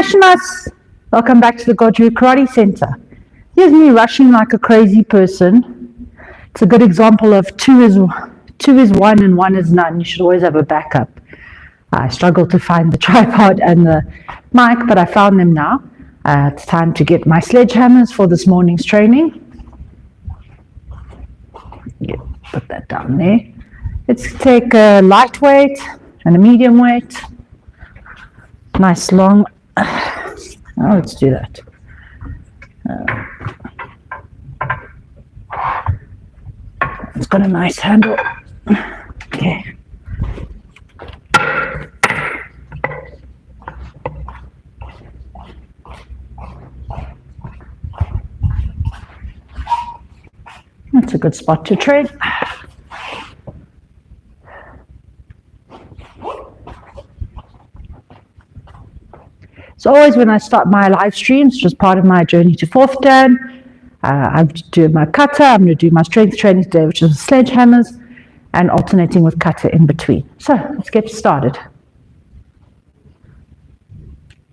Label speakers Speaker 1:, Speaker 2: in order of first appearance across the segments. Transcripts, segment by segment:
Speaker 1: Shimas! Welcome back to the Goju Karate Center. Here's me rushing like a crazy person. It's a good example of two is one and one is none. You should always have a backup. I struggled to find the tripod and the mic, but I found them now. It's time to get my sledgehammers for this morning's training. Put that down there. Let's take a lightweight and a medium weight. Nice long. Oh, let's do that. It's got a nice handle. Okay. That's a good spot to train. So always when I start my live streams, just part of my journey to 4th Dan, I'm doing my Kata, I'm going to do my strength training today, which is sledgehammers, and alternating with Kata in between. So let's get started.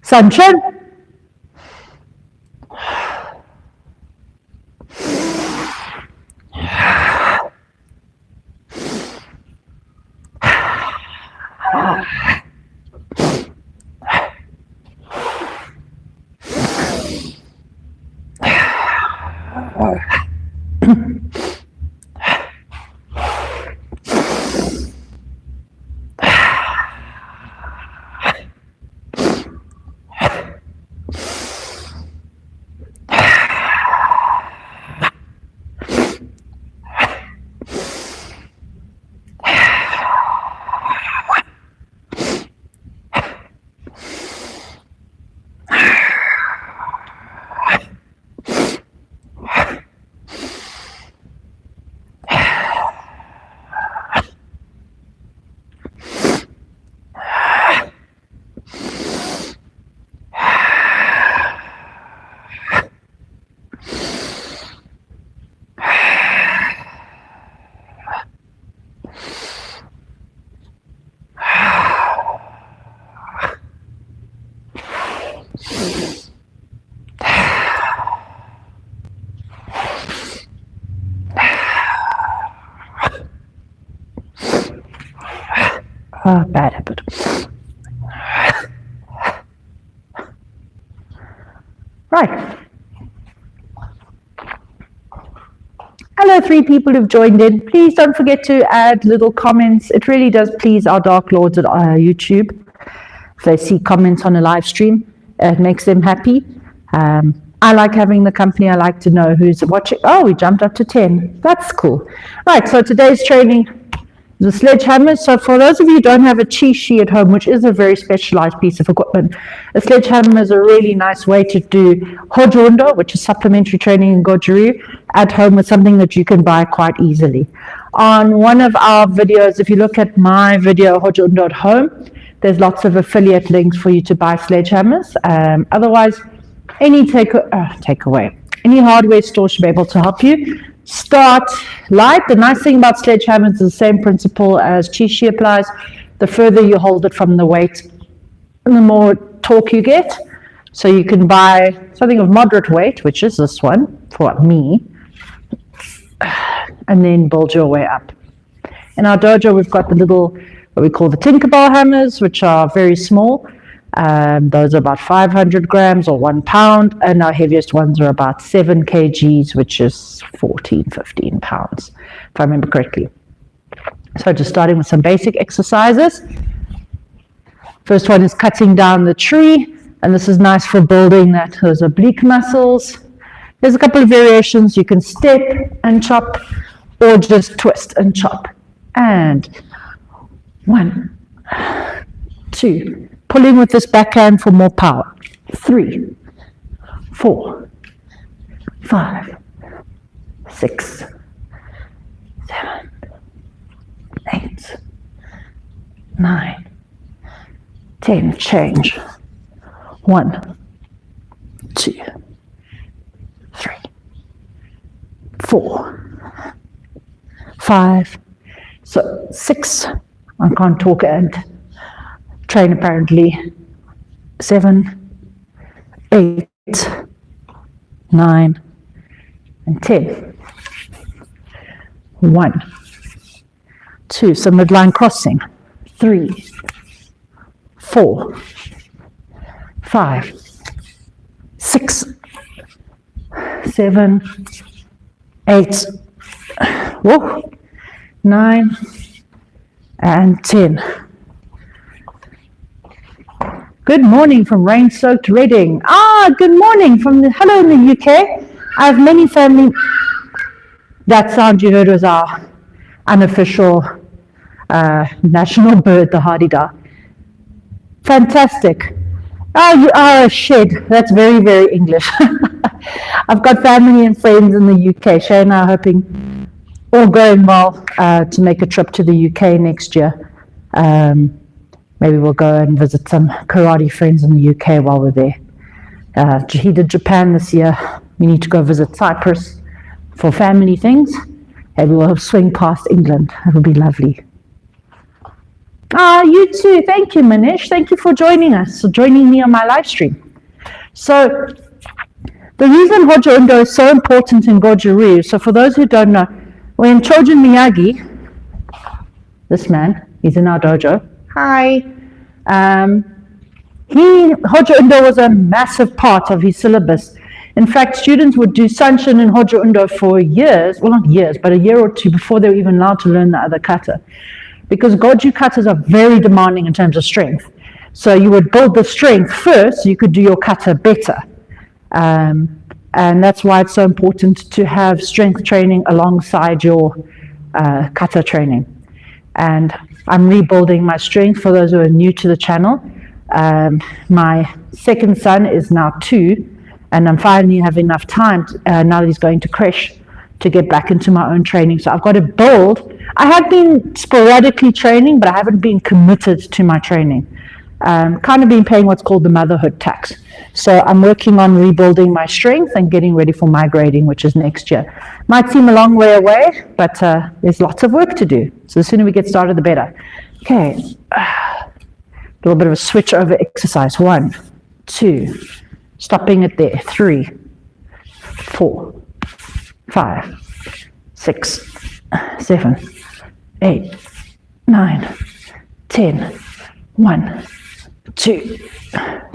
Speaker 1: Sunshine. Bad habit. Right. Hello, 3 people who've joined in. Please don't forget to add little comments. It really does please our Dark Lords at YouTube. If they see comments on a live stream, it makes them happy. I like having the company. I like to know who's watching. Oh, we jumped up to 10. That's cool. Right, so today's training, the sledgehammer. So for those of you who don't have a chi-shi at home, which is a very specialized piece of equipment, a sledgehammer is a really nice way to do hojo undo, which is supplementary training in Goju, at home with something that you can buy quite easily. On one of our videos, if you look at my video, hojo undo at home, there's lots of affiliate links for you to buy sledgehammers. Otherwise, any takeaway, any hardware store should be able to help you. Start light. The nice thing about sledgehammers is the same principle as chi-shi applies. The further you hold it from the weight, the more torque you get. So you can buy something of moderate weight, which is this one for me, and then build your way up. In our dojo, we've got the little, what we call the Tinkerbell hammers, which are very small. Those are about 500 grams or 1 pound, and our heaviest ones are about 7 kgs, which is 15 pounds, if I remember correctly. So just starting with some basic exercises. First one is cutting down the tree, and this is nice for building those oblique muscles. There's a couple of variations. You can step and chop, or just twist and chop. And 1, 2, pulling with this backhand for more power. 3, 4, 5, 6, 7, 8, 9, 10. Change. 1, 2, 3, 4, 5. So 6. I can't talk and train apparently. 7, 8, 9, and 10. 1, 2, so midline crossing. 3, 4, 5, 6, 7, 8, whoa, 9, and 10. Good morning from rain-soaked Reading. Good morning from hello in the UK. I have many family. That sound you heard was our unofficial national bird, the hardy-dar. Fantastic. You are a shed. That's very, very English. I've got family and friends in the UK. Shay and I are hoping, all going well, to make a trip to the UK next year. Maybe we'll go and visit some karate friends in the UK while we're there. He did Japan this year. We need to go visit Cyprus for family things. Maybe we'll swing past England. It'll be lovely. You too. Thank you, Manish. Thank you for joining us, joining me on my live stream. So, the reason Hojo Undo is so important in Goju, so for those who don't know, when Chojun Miyagi, this man, he's in our dojo. Hi. Hojo Undo was a massive part of his syllabus. In fact, students would do Sanshin and Hojo Undo for years, well not years, but a year or two before they were even allowed to learn the other kata. Because Goju katas are very demanding in terms of strength. So you would build the strength first so you could do your kata better. And that's why it's so important to have strength training alongside your kata training. And I'm rebuilding my strength for those who are new to the channel. My second son is now 2, and I'm finally having enough time now that he's going to creche to get back into my own training. So I've got to build. I have been sporadically training, but I haven't been committed to my training. Kind of been paying what's called the motherhood tax. So I'm working on rebuilding my strength and getting ready for my grading, which is next year. Might seem a long way away, but there's lots of work to do. So the sooner we get started, the better. Okay, a little bit of a switch over exercise. 1, 2, stopping it there. 3, 4, 5, 6, 7, 8, 9, 10. 1, 2,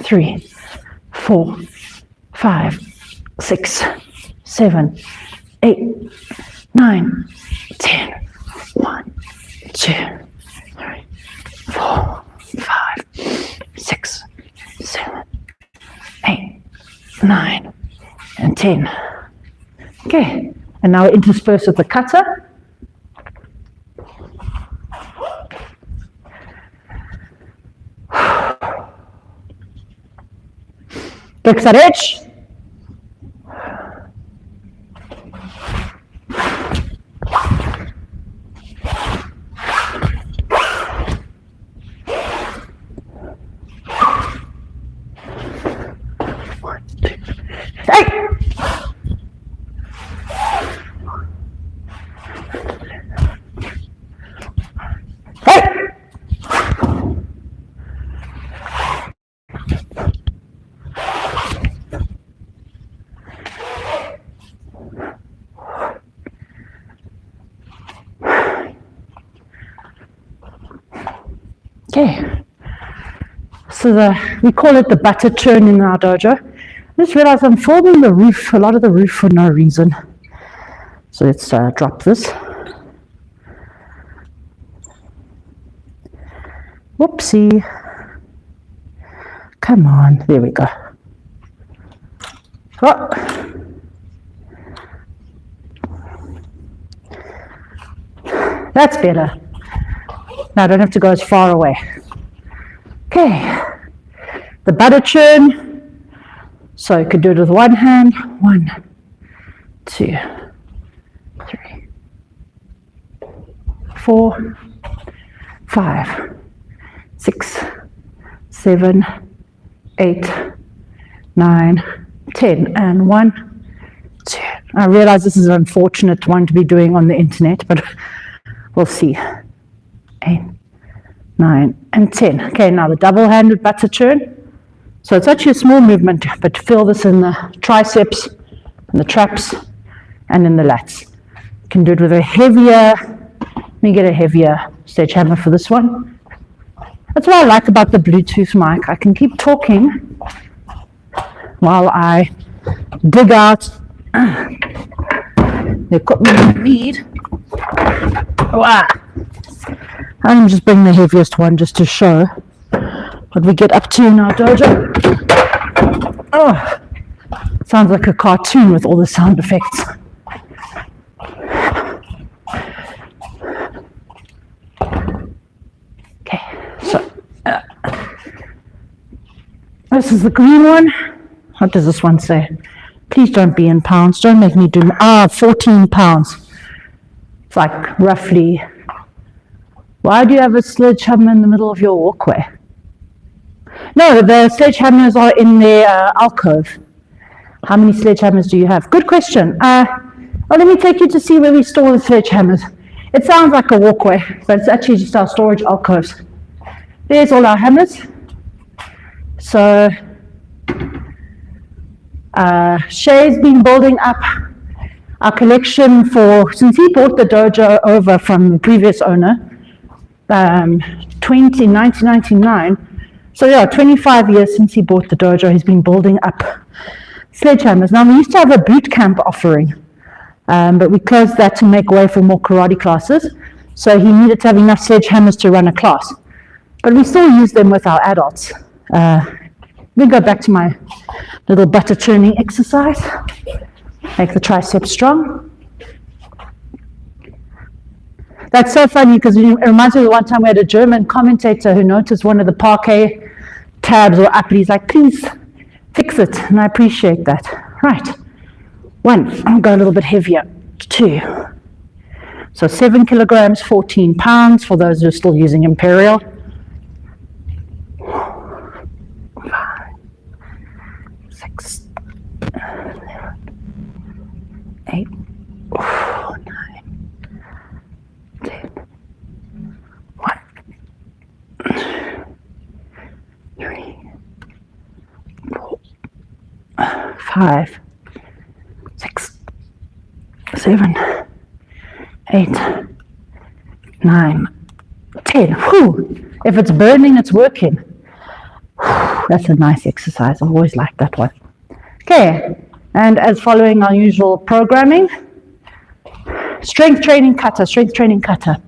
Speaker 1: 3, 4, 5, 6, 7, 8, 9, 10. 1, 2, 3, 4, 5, 6, 7, 8, 9, and 10. Okay, and now intersperse with the kata. Fix that itch. Hey! Hey! Okay, so we call it the butter churn in our dojo. I just realized I'm filming the roof, a lot of the roof for no reason. So let's drop this. Whoopsie. Come on, there we go. Oh. That's better. Now I don't have to go as far away. Okay, the butter churn. So you could do it with one hand. 1, 2, 3, 4, 5, 6, 7, 8, 9, 10. And 1, 2. I realize this is an unfortunate one to be doing on the internet, but we'll see. 8, 9, and 10. Okay, now the double-handed butter churn. So it's actually a small movement, but feel this in the triceps, in the traps, and in the lats. You can do it with a heavier, let me get a heavier sledgehammer for this one. That's what I like about the Bluetooth mic. I can keep talking while I dig out the equipment I need. Wow. I'm just bring the heaviest one just to show what we get up to in our dojo. Oh, sounds like a cartoon with all the sound effects. Okay, so this is the green one. What does this one say? Please don't be in pounds. Don't make me do 14 pounds. It's like roughly. Why do you have a sledgehammer in the middle of your walkway? No, the sledgehammers are in their alcove. How many sledgehammers do you have? Good question. Well, let me take you to see where we store the sledgehammers. It sounds like a walkway, but it's actually just our storage alcoves. There's all our hammers. So, Shay's been building up our collection since he bought the dojo over from the previous owner, 1999. So yeah, 25 years since he bought the dojo, he's been building up sledgehammers. Now, we used to have a boot camp offering, but we closed that to make way for more karate classes. So he needed to have enough sledgehammers to run a class. But we still use them with our adults. Let me go back to my little butter churning exercise. Make the triceps strong. That's so funny because it reminds me of the one time we had a German commentator who noticed one of the parquet tabs were up, and he's like, please fix it, and I appreciate that. Right, 1, I'll go a little bit heavier, 2. So 7 kilograms, 14 pounds for those who are still using imperial. 5, 6, 7, 8, 9, 10, 1, 3, 4, 5, 6, 7, 8, 9, 10. Whew. If it's burning, it's working. That's a nice exercise. I always like that one. Okay, and as following our usual programming, strength training kata, strength training kata.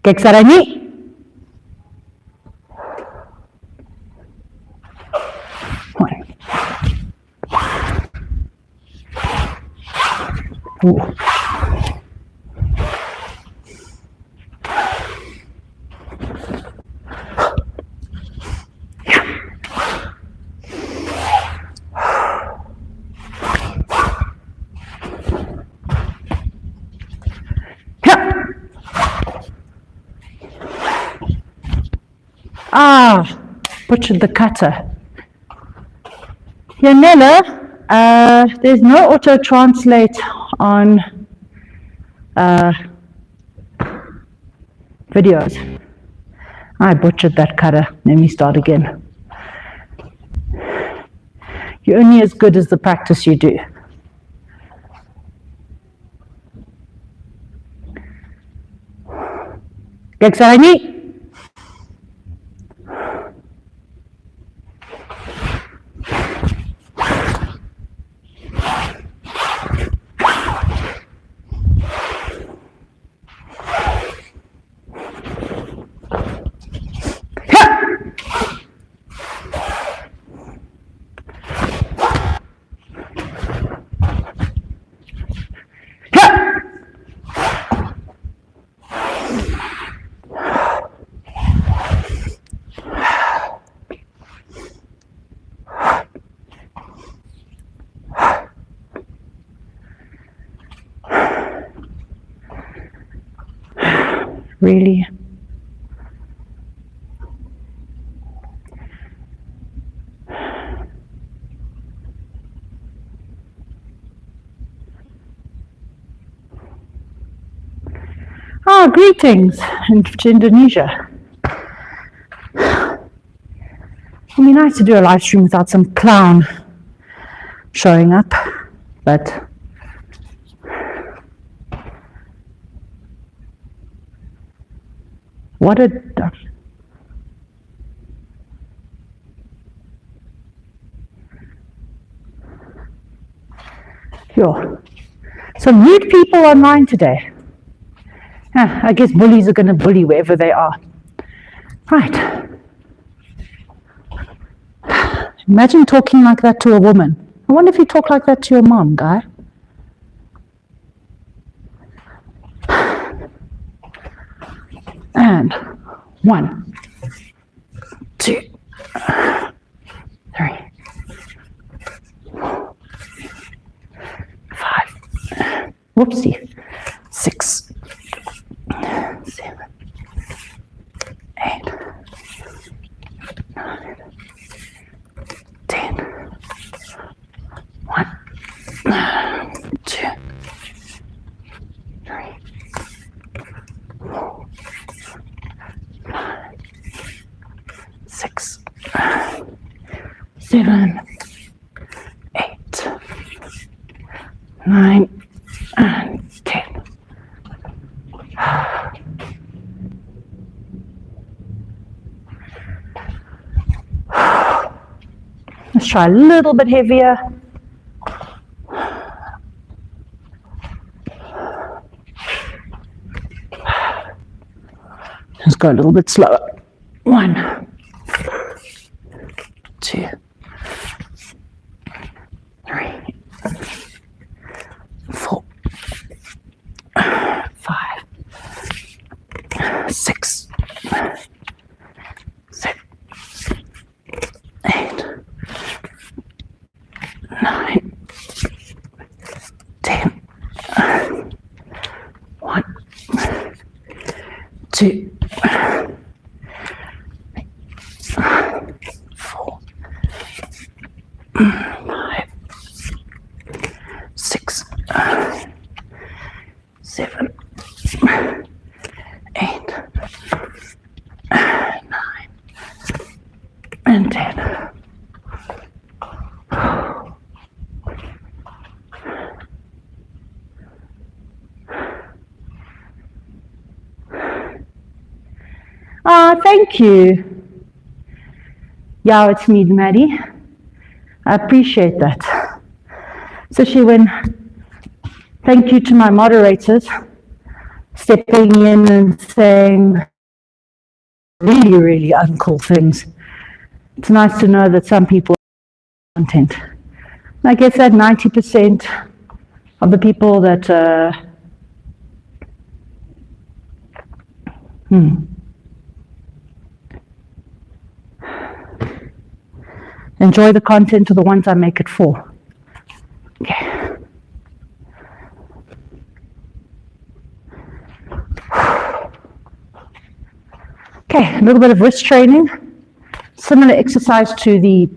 Speaker 1: Keksarani. Ooh. Butchered the kata. Yanela, there's no auto-translate on videos. I butchered that kata. Let me start again. You're only as good as the practice you do. Keksarani. Really? Oh, greetings to Indonesia. It'd be nice to do a live stream without some clown showing up, but what a... Yo, some rude people online today. I guess bullies are going to bully wherever they are. Right. Imagine talking like that to a woman. I wonder if you talk like that to your mom, guy. And 1, 2, 3, 5, whoopsie, 6, 7, 8, 9, 10. 1, 2, 3, 4, 5, 6, 7, 8, 9, and 10. Let's try a little bit heavier. Let's go a little bit slower. 1, 2, 3, 4, 5, 6, 7, 8, 9, 10. 1, 2, 4, 5, 6, 7, 8, 9, and 10. Thank you. Yeah, it's me, Maddie. I appreciate that. Especially when, thank you to my moderators stepping in and saying really, really uncool things. It's nice to know that some people have content. And I guess that 90% of the people that enjoy the content are the ones I make it for. Okay. Okay, a little bit of wrist training. Similar exercise to the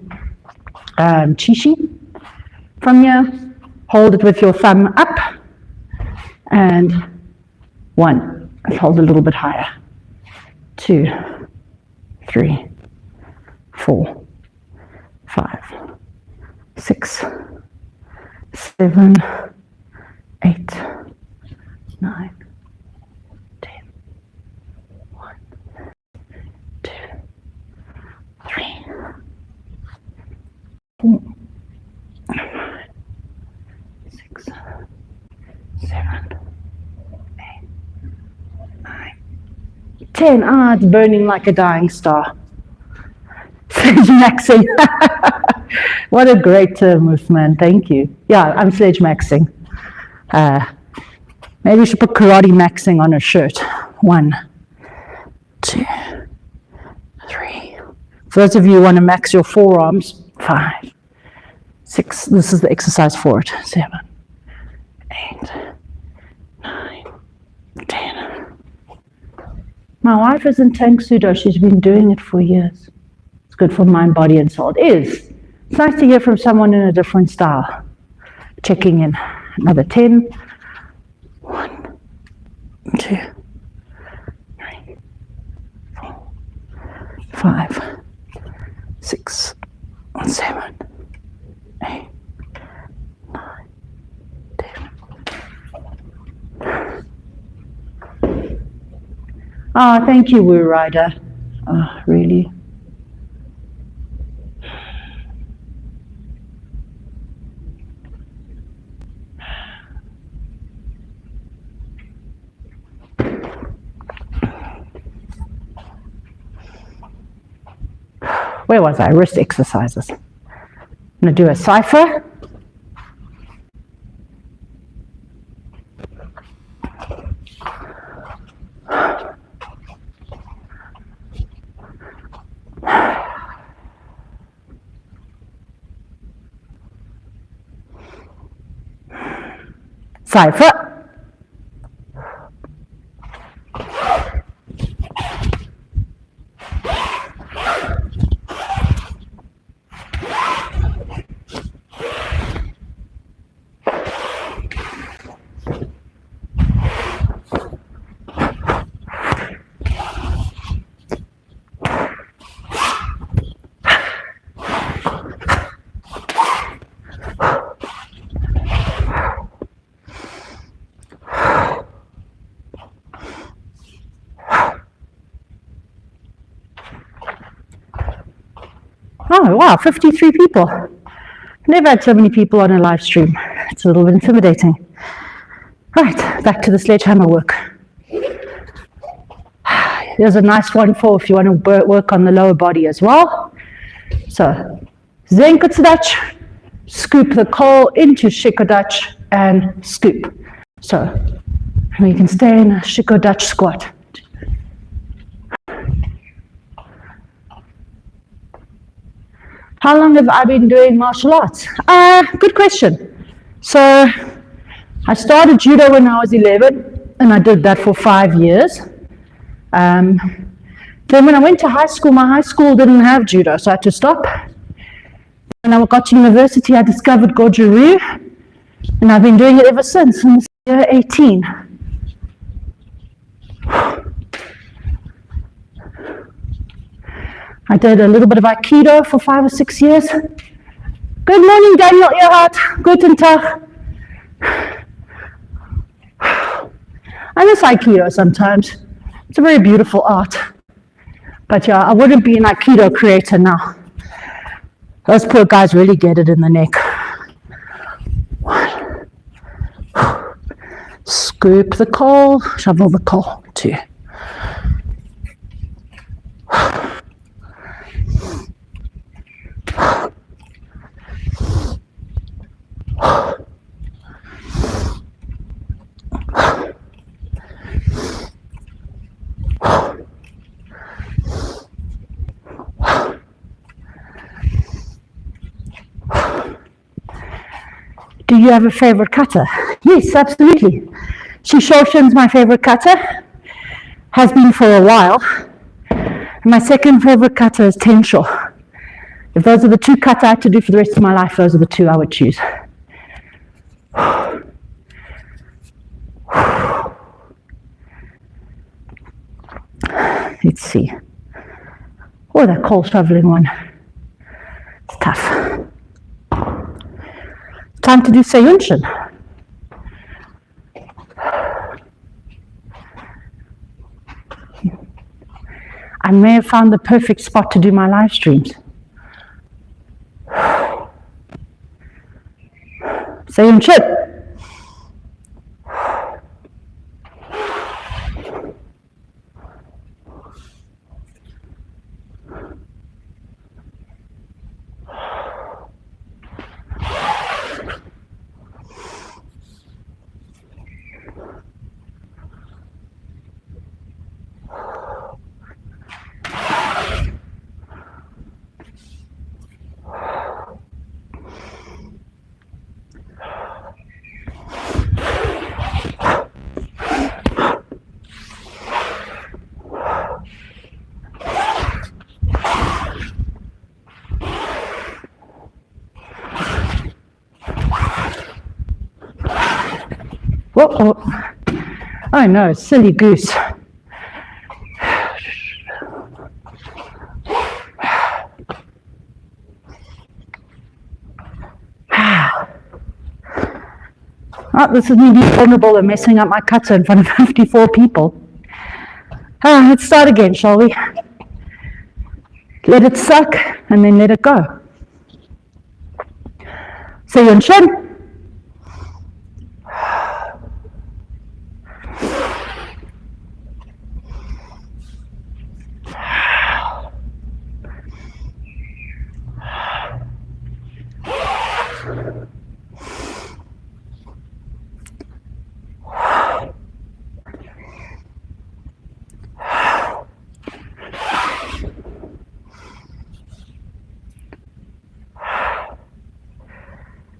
Speaker 1: chishi. From here, hold it with your thumb up. And 1, let's hold a little bit higher. 2, 3, 4, 5, 6, 7, 8, 9, 10. 1, 2, 3, 4, 5, 6, 7, 8, 9, 10. Ah, it's burning like a dying star. Sledge maxing. What a great movement. Thank you. Yeah, I'm sledge maxing. Maybe we should put karate maxing on a shirt. 1, 2, 3. For those of you who want to max your forearms, 5, 6. This is the exercise for it. 7, 8, 9, 10. My wife is in tank sudo. She's been doing it for years. It's good for mind, body, and soul. It is. It's nice to hear from someone in a different style. Checking in. Another 10. 1, 2, 5, 6, 7, 8, 9, 10. Oh, thank you, Woo Rider. Oh, really? Where was I? Wrist exercises. I'm going to do a cipher. Cipher. Oh, wow, 53 people. Never had so many people on a live stream. It's a little bit intimidating. Right, back to the sledgehammer work. There's a nice one for if you want to work on the lower body as well. So, Zenko Dutch, scoop the coal into Shiko Dutch and scoop. So, you can stay in a Shiko Dutch squat. How long have I been doing martial arts? Good question. So I started judo when I was 11, and I did that for 5 years. Then when I went to high school, my high school didn't have judo, so I had to stop. When I got to university, I discovered Goju, and I've been doing it ever since year 18. I did a little bit of Aikido for 5 or 6 years. Good morning, Daniel Earhart. Guten Tag. I miss Aikido sometimes. It's a very beautiful art. But yeah, I wouldn't be an Aikido creator now. Those poor guys really get it in the neck. 1. Scoop the coal, shovel the coal. 2. Do you have a favorite kata? Yes, absolutely. Shishoshin's my favorite kata. Has been for a while. And my second favorite kata is Tensho. If those are the 2 kata I had to do for the rest of my life, those are the 2 I would choose. Let's see. Oh, that coal shoveling one. It's tough. Time to do Seiyunshin. I may have found the perfect spot to do my live streams. Seiyunshin. Whoa. Oh no, silly goose. Oh, this is me being vulnerable and messing up my kata in front of 54 people. Let's start again, shall we? Let it suck and then let it go. So Yun Shin.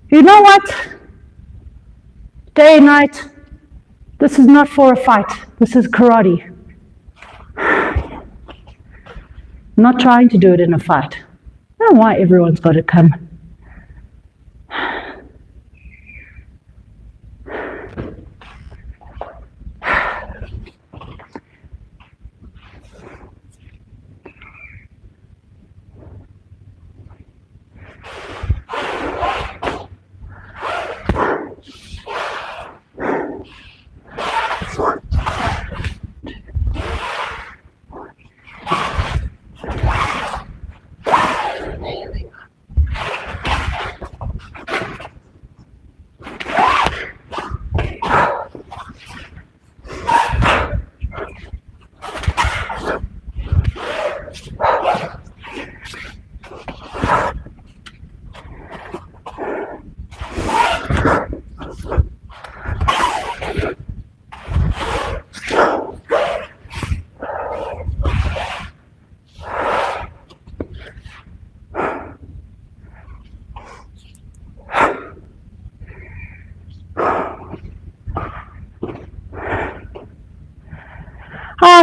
Speaker 1: You know what? Day and night, this is not for a fight. This is karate. I'm not trying to do it in a fight. I don't know why everyone's got to come.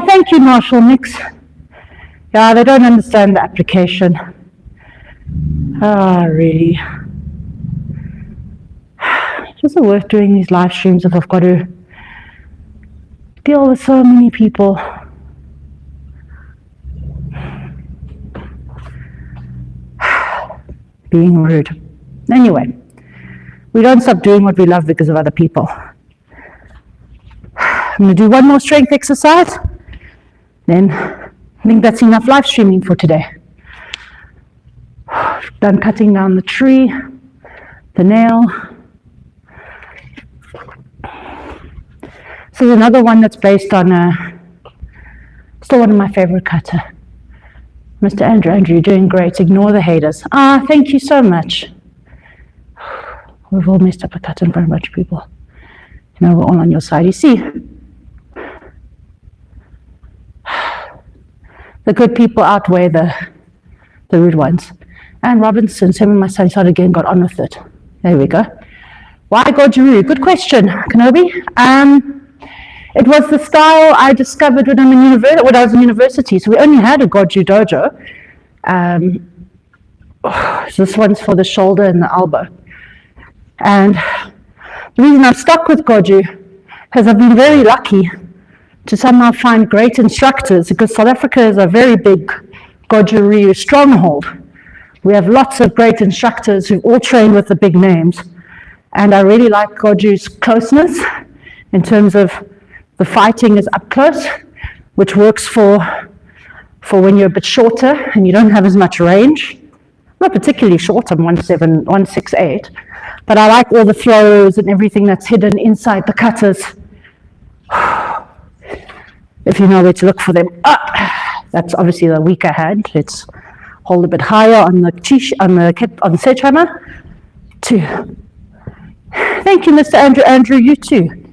Speaker 1: Thank you, Marshall Nix. Yeah, they don't understand the application. Really. Is it worth doing these live streams if I've got to deal with so many people? Being rude. Anyway, we don't stop doing what we love because of other people. I'm going to do one more strength exercise. Then I think that's enough live streaming for today. Done cutting down the tree, the nail. This is another one that's based on still one of my favorite kata. Mr. Andrew, you're doing great. Ignore the haters. Thank you so much. We've all messed up a kata in front of a bunch of people. You know, we're all on your side. You see, the good people outweigh the rude ones. And Robinson, same with my son, started again, got on with it. There we go. Why Goju? Good question, Kenobi. It was the style I discovered when I was in university. So we only had a Goju dojo. So this one's for the shoulder and the elbow. And the reason I've stuck with Goju is I've been very lucky to somehow find great instructors, because South Africa is a very big Goju Ryu stronghold. We have lots of great instructors who've all trained with the big names. And I really like Goju's closeness in terms of the fighting is up close, which works for when you're a bit shorter and you don't have as much range. I'm not particularly short, I'm 168, but I like all the throws and everything that's hidden inside the katas. If you know where to look for them. That's obviously the weaker hand. Let's hold a bit higher on the Sledgehammer. 2. Thank you, Mr. Andrew. Andrew, you too.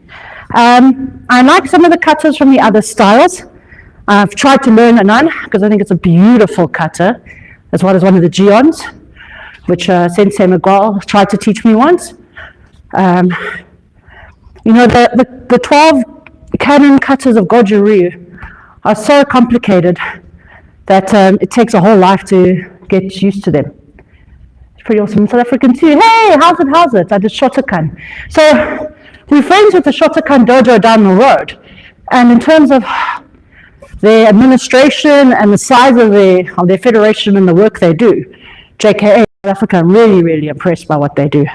Speaker 1: I like some of the katas from the other styles. I've tried to learn Anan because I think it's a beautiful kata, as well as one of the Gions, which Sensei Miguel tried to teach me once. You know, the 12 canon katas of Goju Ryu are so complicated that it takes a whole life to get used to them. It's pretty awesome. South African too. Hey, how's it? I did Shotokan. So we're friends with the Shotokan dojo down the road. And in terms of their administration and the size of their federation and the work they do, JKA South Africa, I'm really, really impressed by what they do.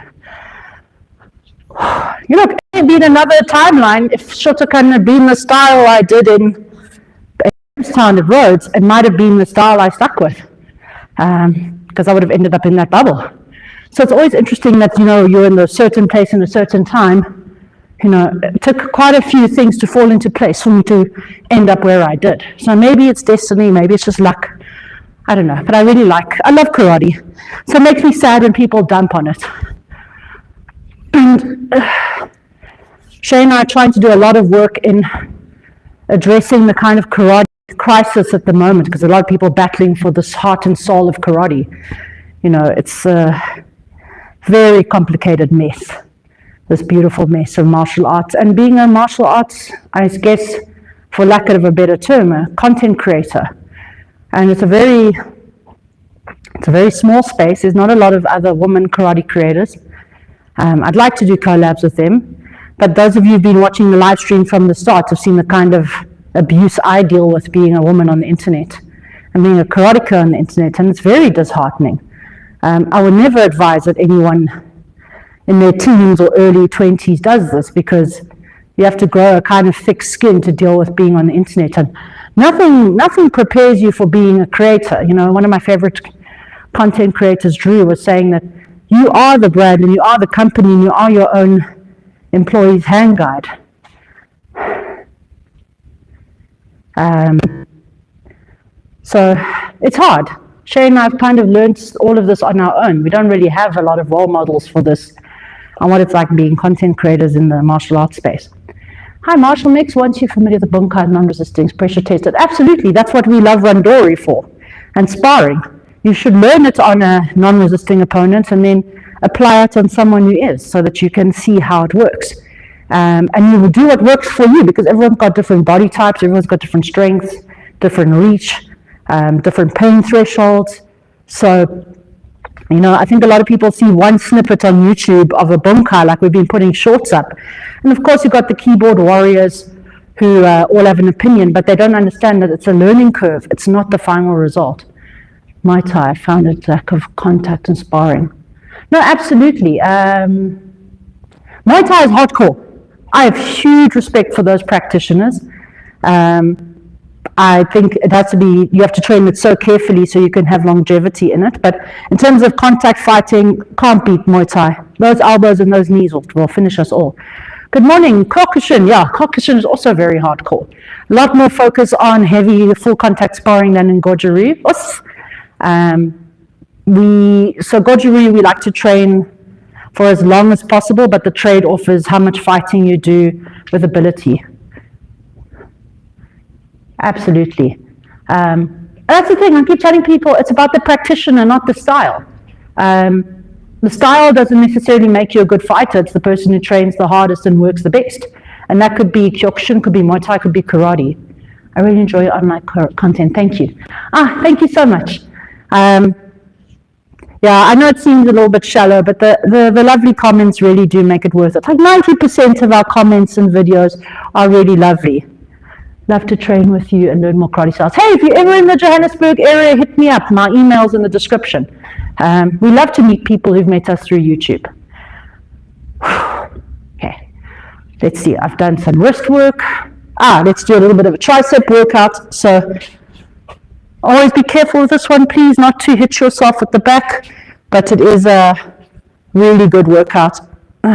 Speaker 1: You know, it may have been another timeline. If Shotokan had been the style I did in Town at Rhodes, it might have been the style I stuck with, because I would have ended up in that bubble. So it's always interesting that, you know, you're in a certain place in a certain time. You know, it took quite a few things to fall into place for me to end up where I did. So maybe it's destiny, maybe it's just luck. I don't know, but I love karate. So it makes me sad when people dump on it. And Shay and I are trying to do a lot of work in addressing the kind of karate crisis at the moment, because a lot of people are battling for this heart and soul of karate. You know, it's a very complicated mess, this beautiful mess of martial arts. And being a martial arts, I guess, for lack of a better term, a content creator. And it's a very small space. There's not a lot of other women karate creators. I'd like to do collabs with them. But those of you who've been watching the live stream from the start have seen the kind of abuse I deal with being a woman on the internet and being a karateka on the internet, and it's very disheartening. I would never advise that anyone in their teens or early 20s does this, because you have to grow a kind of thick skin to deal with being on the internet, and nothing prepares you for being a creator. You know, one of my favorite content creators, Drew, was saying that you are the brand and you are the company and you are your own employee's hand guide. So it's hard. Shay and I have kind of learned all of this on our own. We don't really have a lot of role models for this, on what it's like being content creators in the martial arts space. Hi, Martial Mix. Once you're familiar with the bunkai non-resisting, pressure tested. Absolutely, that's what we love randori for, and sparring. You should learn it on a non-resisting opponent and then apply it on someone who is, so that you can see how it works. And you will do what works for you, because everyone's got different body types, everyone's got different strengths, different reach, different pain thresholds. So, you know, I think a lot of people see one snippet on YouTube of a bunkai, like we've been putting shorts up. And of course, you've got the keyboard warriors who all have an opinion, but they don't understand that it's a learning curve. It's not the final result. Muay Thai, I found it lack of contact and sparring. No, absolutely. Muay Thai is hardcore. I have huge respect for those practitioners. I think it has to be, you have to train it so carefully so you can have longevity in it. But in terms of contact fighting, can't beat Muay Thai. Those elbows and those knees will finish us all. Good morning, Kyokushin. Yeah, Kyokushin is also very hardcore. A lot more focus on heavy, full contact sparring than in Goju. So Goju, we like to train for as long as possible, but the trade-off is how much fighting you do with ability. Absolutely. That's the thing, I keep telling people, it's about the practitioner, not the style. The style doesn't necessarily make you a good fighter, it's the person who trains the hardest and works the best. And that could be Kyokushin, could be Muay Thai, could be karate. I really enjoy your online content, thank you. Thank you so much. Yeah, I know it seems a little bit shallow, but the lovely comments really do make it worth it. Like 90% of our comments and videos are really lovely. Love to train with you and learn more karate styles. Hey, if you're ever in the Johannesburg area, hit me up. My email's in the description. We love to meet people who've met us through YouTube. Okay, let's see. I've done some wrist work. Let's do a little bit of a tricep workout. So always be careful with this one, please, not to hit yourself at the back, but it is a really good workout.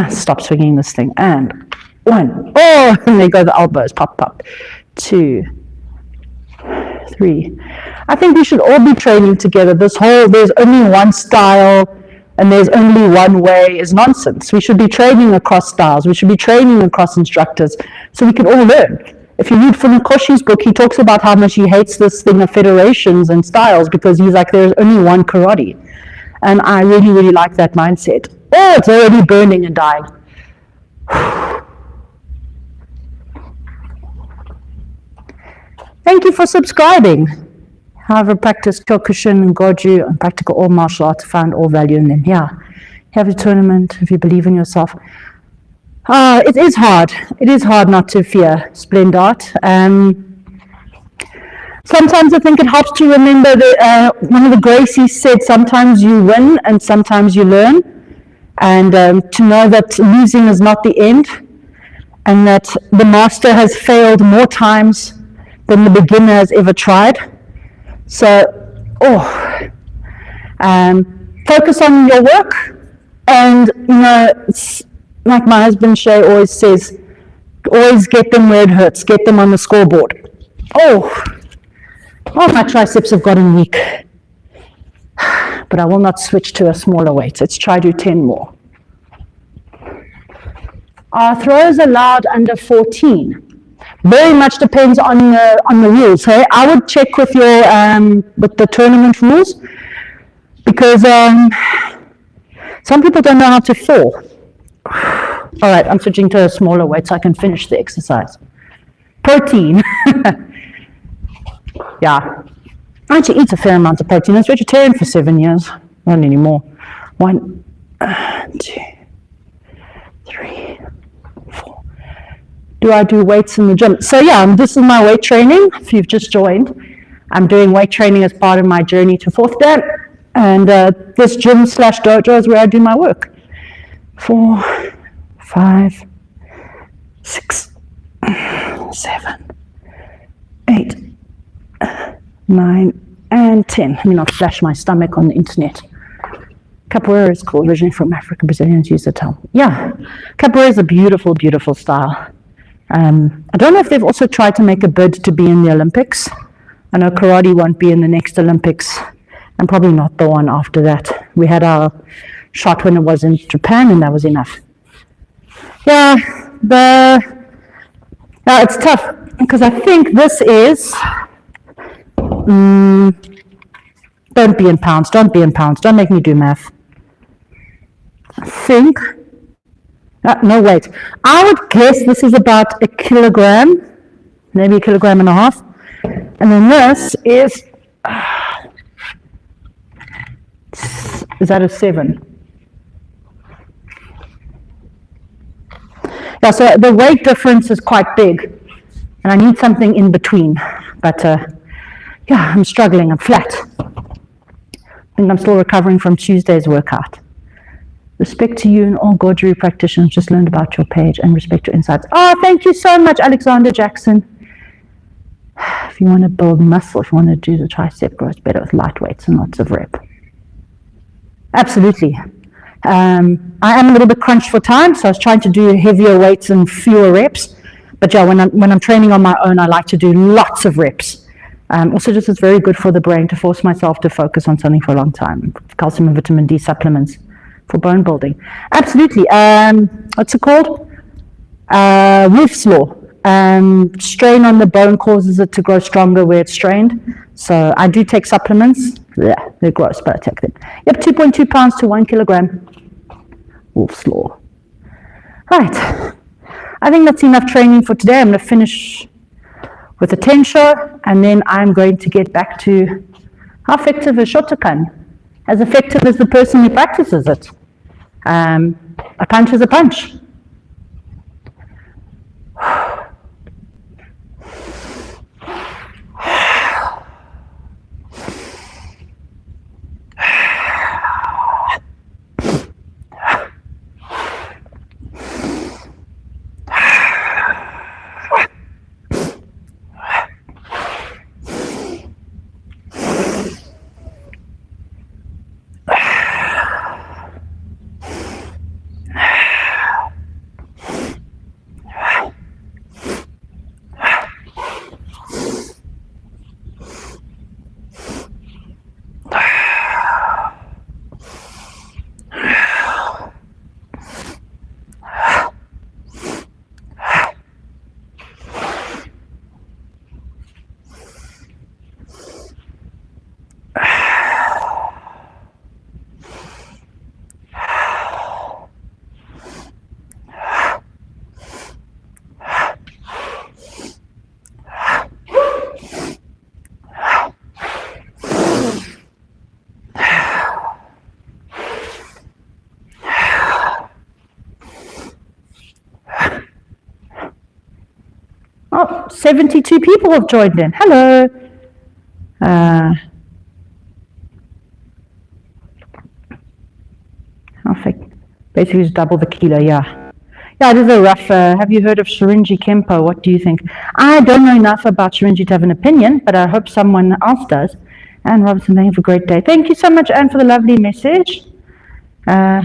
Speaker 1: Stop swinging this thing. And 1. Oh, and there go the elbows. Pop, pop. 2, 3. I think we should all be training together. This whole there's only one style and there's only one way is nonsense. We should be training across styles. We should be training across instructors so we can all learn. If you read Funakoshi's book, he talks about how much he hates this thing of federations and styles, because he's like, there's only one karate. And I really, really like that mindset. Oh, it's already burning and dying. Thank you for subscribing. However, practice Kyokushin and Goju and practical all martial arts, found all value in them. Yeah, you have a tournament if you believe in yourself. It is hard. It is hard not to fear splendid art. Sometimes I think it helps to remember that one of the Gracies said, sometimes you win and sometimes you learn. and to know that losing is not the end, and that the master has failed more times than the beginner has ever tried. So, focus on your work, and it's like my husband Shay always says, always get them where it hurts, get them on the scoreboard. My triceps have gotten weak, but I will not switch to a smaller weight. Let's try do 10 more. Are throws allowed under 14? Very much depends on the rules. Hey, I would check with your with the tournament rules, because some people don't know how to fall. All right, I'm switching to a smaller weight so I can finish the exercise. Protein. Yeah, I actually eat a fair amount of protein. I was vegetarian for 7 years. Not anymore. 1, 2, 3, 4. Do I do weights in the gym? So yeah, this is my weight training. If you've just joined, I'm doing weight training as part of my journey to 4th Dan. And this gym/dojo is where I do my work. 4, 5, 6, 7, 8, 9, and 10. Let me not flash my stomach on the internet. Capoeira is cool, originally from Africa. Brazilians use the term. Yeah, capoeira is a beautiful, beautiful style. I don't know if they've also tried to make a bid to be in the Olympics. I know karate won't be in the next Olympics, and probably not the one after that. We had our shot when it was in Japan, and that was enough. Yeah, it's tough, because I think this is, don't be in pounds, don't make me do math. I think, no wait, I would guess this is about 1 kilogram, maybe 1.5 kilograms, and then this is that a 7? Yeah, so the weight difference is quite big, and I need something in between, but yeah, I'm struggling, I'm flat. I think I'm still recovering from Tuesday's workout. Respect to you and all Goju practitioners, just learned about your page, and respect your insights. Oh, thank you so much, Alexander Jackson. If you want to build muscle, if you want to do the tricep growth, it's better with light weights and lots of rep. Absolutely. I am a little bit crunched for time, so I was trying to do heavier weights and fewer reps. But yeah, when I'm training on my own, I like to do lots of reps. Also, just it's very good for the brain to force myself to focus on something for a long time. Calcium and vitamin D supplements for bone building. Absolutely. What's it called? Wolf's Law. Strain on the bone causes it to grow stronger where it's strained. So I do take supplements. Yeah, they're gross, but I take them. Yep, 2.2 pounds to 1 kilogram. Wolf's Law. Right. I think that's enough training for today. I'm going to finish with a tensho, and then I'm going to get back to how effective is Shotokan. As effective as the person who practices it. A punch is a punch. Oh, 72 people have joined in. Hello. Basically, it's double the kilo, yeah. Yeah, it is a rough. Have you heard of Shirinji Kempo? What do you think? I don't know enough about Shirinji to have an opinion, but I hope someone else does. Anne Robertson, thank you for a great day. Thank you so much, Anne, for the lovely message. I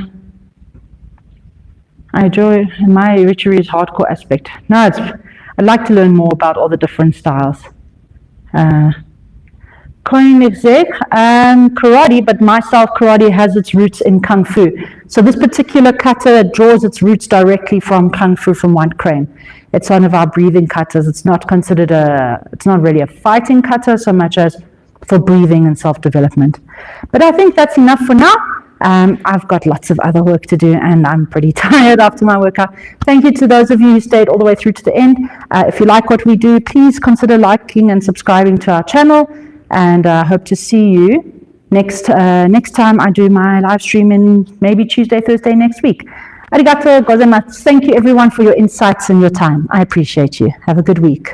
Speaker 1: enjoy my Richari is hardcore aspect. No, I'd like to learn more about all the different styles. Coin exec, karate, but myself, karate has its roots in Kung Fu. So this particular kata draws its roots directly from Kung Fu from White Crane. It's one of our breathing katas. It's not considered it's not really a fighting kata so much as for breathing and self-development. But I think that's enough for now. I've got lots of other work to do and I'm pretty tired after my workout. Thank you to those of you who stayed all the way through to the end. If you like what we do, please consider liking and subscribing to our channel. And I hope to see you next time I do my live stream in maybe Tuesday, Thursday next week. Arigato gozaimasu. Thank you everyone for your insights and your time. I appreciate you. Have a good week.